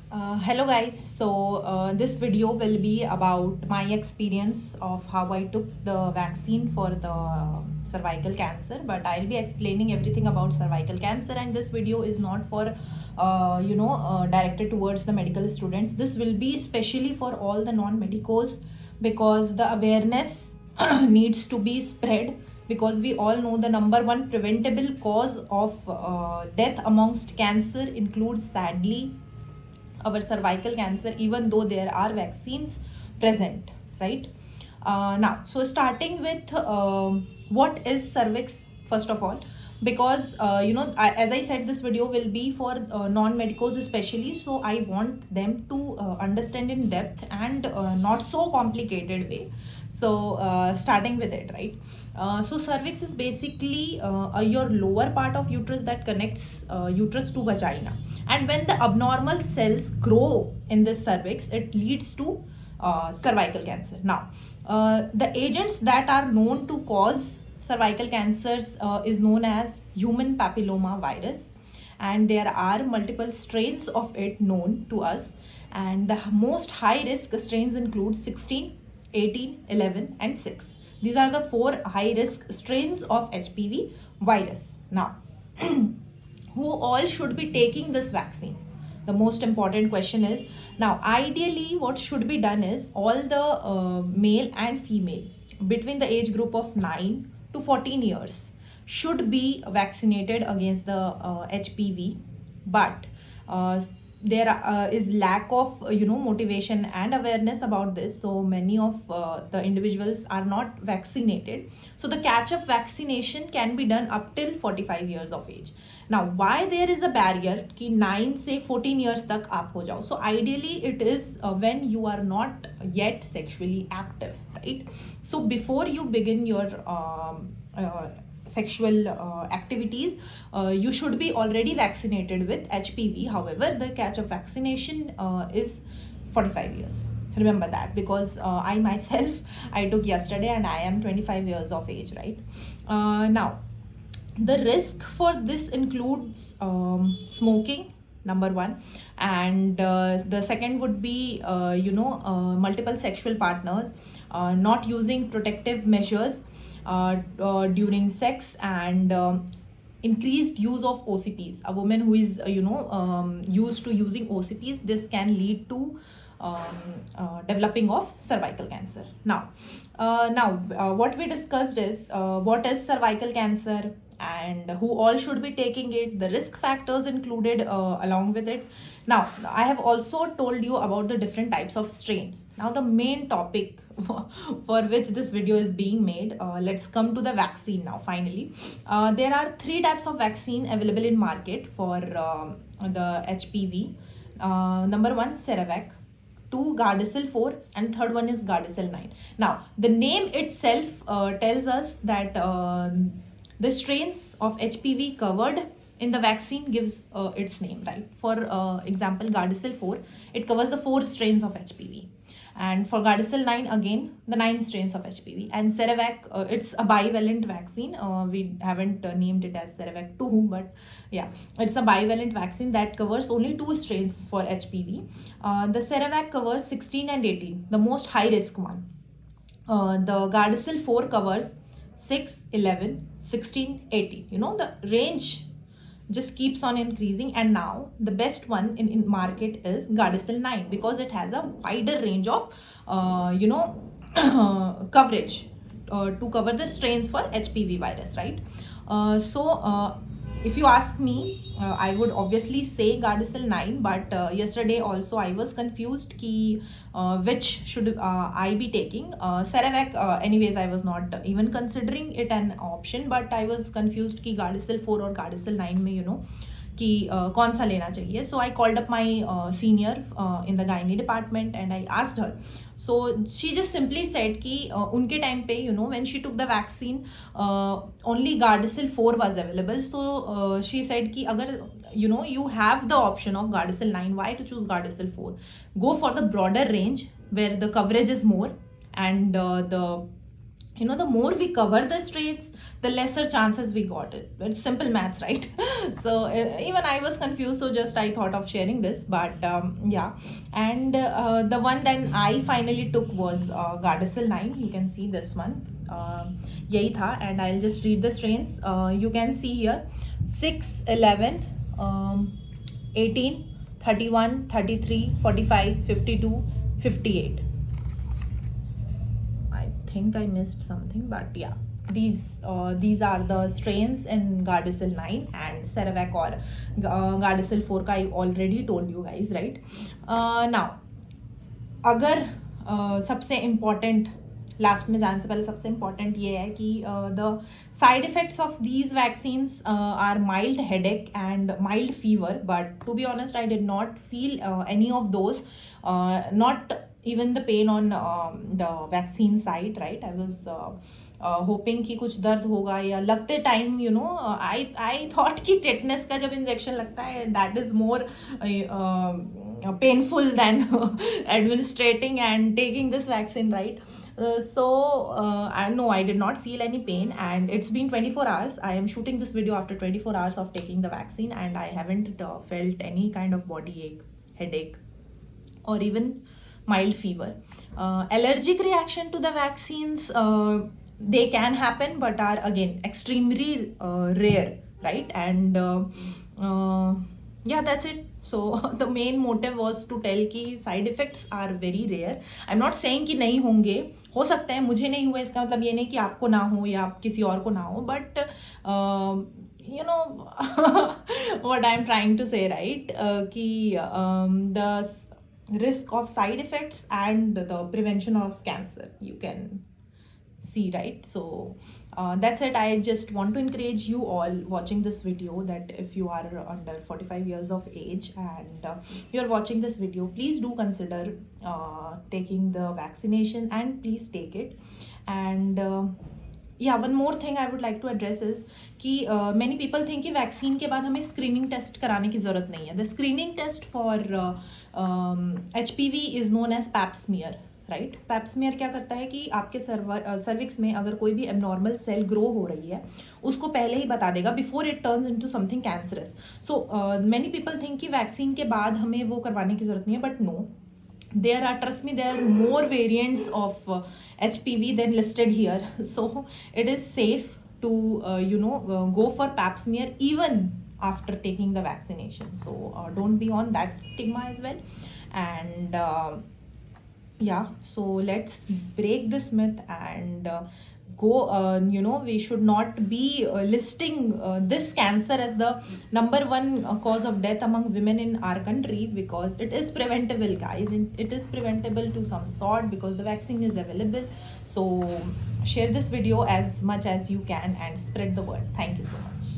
Hello guys, this video will be about my experience of how I took the vaccine for the cervical cancer, but I'll be explaining everything about cervical cancer, and this video is not for directed towards the medical students. This will be especially for all the non-medicos because the awareness needs to be spread, because we all know the number one preventable cause of death amongst cancer includes sadly our cervical cancer, even though there are vaccines present, right? Now, so starting with what is cervix, first of all, because as I said, this video will be for non-medicos especially, so I want them to understand in depth and not so complicated way. So starting with it, right? So cervix is basically your lower part of uterus that connects uterus to vagina, and when the abnormal cells grow in this cervix, it leads to cervical cancer. Now, the agents that are known to cause cervical cancers is known as human papilloma virus, and there are multiple strains of it known to us, and the most high risk strains include 16, 18, 11, and 6. These are the four high risk strains of HPV virus. Now, who all should be taking this vaccine? The most important question is, now ideally what should be done is all the male and female between the age group of 9 to 14 years should be vaccinated against the HPV, but there is lack of motivation and awareness about this, so many of the individuals are not vaccinated. So the catch up vaccination can be done up till 45 years of age. Now, why there is a barrier कि 9 से 14 years तक आप हो जाओ? So ideally it is when you are not yet sexually active, right? So before you begin your sexual activities, you should be already vaccinated with HPV. However, the catch up vaccination is 45 years. Remember that, because I myself I took yesterday and I am 25 years of age, right? Now, the risk for this includes smoking, number one, and the second would be multiple sexual partners, not using protective measures during sex, and increased use of OCPs. A woman who is used to using OCPs, this can lead to developing of cervical cancer. Now, what we discussed is what is cervical cancer and who all should be taking it, the risk factors included along with it. Now, I have also told you about the different types of strain. Now, the main topic for which this video is being made, let's come to the vaccine now. Finally, there are three types of vaccine available in market for the HPV. Number one, Ceravac, two, Gardasil 4, and third one is Gardasil 9. Now, the name itself tells us that the strains of HPV covered in the vaccine gives its name, right? For example, Gardasil 4, it covers the 4 strains of HPV. And for Gardasil 9, again, the 9 strains of HPV. And Ceravac, it's a bivalent vaccine. We haven't named it as Ceravac 2, but yeah, it's a bivalent vaccine that covers only 2 strains for HPV. The Ceravac covers 16 and 18, the most high risk one. The Gardasil 4 covers 6, 11, 16, 18. You know, the range just keeps on increasing, and now the best one in market is Gardasil 9 because it has a wider range of coverage to cover the strains for HPV virus, right? If you ask me, I would obviously say Gardasil 9, but yesterday also I was confused ki which should I be taking. Ceravac, anyways, I was not even considering it an option, but I was confused ki Gardasil 4 or Gardasil 9 में कि कौन सा लेना चाहिए. So I called up my senior in the gynae department and I asked her. So she just simply said कि उनके time पे when she took the vaccine only Gardasil 4 was available. So she said कि अगर you have the option of Gardasil 9, why to choose Gardasil 4? Go for the broader range where the coverage is more and the the more we cover the strains, the lesser chances we got it. It's simple maths, right? So even I was confused, so just I thought of sharing this. But yeah, and the one that I finally took was Gardasil 9. You can see this one. Yahi tha, and I'll just read the strains. You can see here 6, 11, 18, 31, 33, 45, 52, 58. I think I missed something, but yeah, these are the strains in Gardasil 9 and Ceravac or Gardasil 4 का I already told you guys, right? Now, अगर सबसे important last में जाने से पहले सबसे important ये है कि the side effects of these vaccines are mild headache and mild fever, but to be honest I did not feel any of those, not even the pain on the vaccine site, right? I was hoping कि कुछ दर्द होगा या लगते time I thought कि tetanus का जब injection लगता है that is more painful than administrating and taking this vaccine, right? No, I did not feel any pain, and it's been 24 hours. I am shooting this video after 24 hours of taking the vaccine, and I haven't felt any kind of body ache, headache, or even mild fever. Allergic reaction to the vaccines, they can happen, but are again extremely rare, right? And yeah, that's it. So the main motive was to tell कि side effects are very rare. I'm not saying कि नहीं होंगे, हो सकता है मुझे नहीं हुआ, इसका मतलब ये नहीं कि आपको ना हो या किसी और को ना हो, but what I'm trying to say, right? कि the risk of side effects and the prevention of cancer, you can see, right? So that's it. I just want to encourage you all watching this video that if you are under 45 years of age and you're watching this video, please do consider taking the vaccination, and please take it. And yeah, one more thing I would like to address is कि many people think कि vaccine के बाद हमें screening test कराने की ज़रूरत नहीं है. The screening test for HPV is known as pap smear, right? Pap smear क्या करता है कि आपके सर्विक्स में अगर कोई भी एबनॉर्मल सेल ग्रो हो रही है उसको पहले ही बता देगा before it turns into something cancerous. So many people think कि वैक्सीन के बाद हमें वो करवाने की जरूरत नहीं है, but no, trust me, there are more variants of HPV than listed here. So it is safe to go for pap smear even after taking the vaccination. So don't be on that stigma as well. And yeah, so let's break this myth and go, we should not be listing this cancer as the number one cause of death among women in our country, because it is preventable, guys. It is preventable to some sort because the vaccine is available. So share this video as much as you can and spread the word. Thank you so much.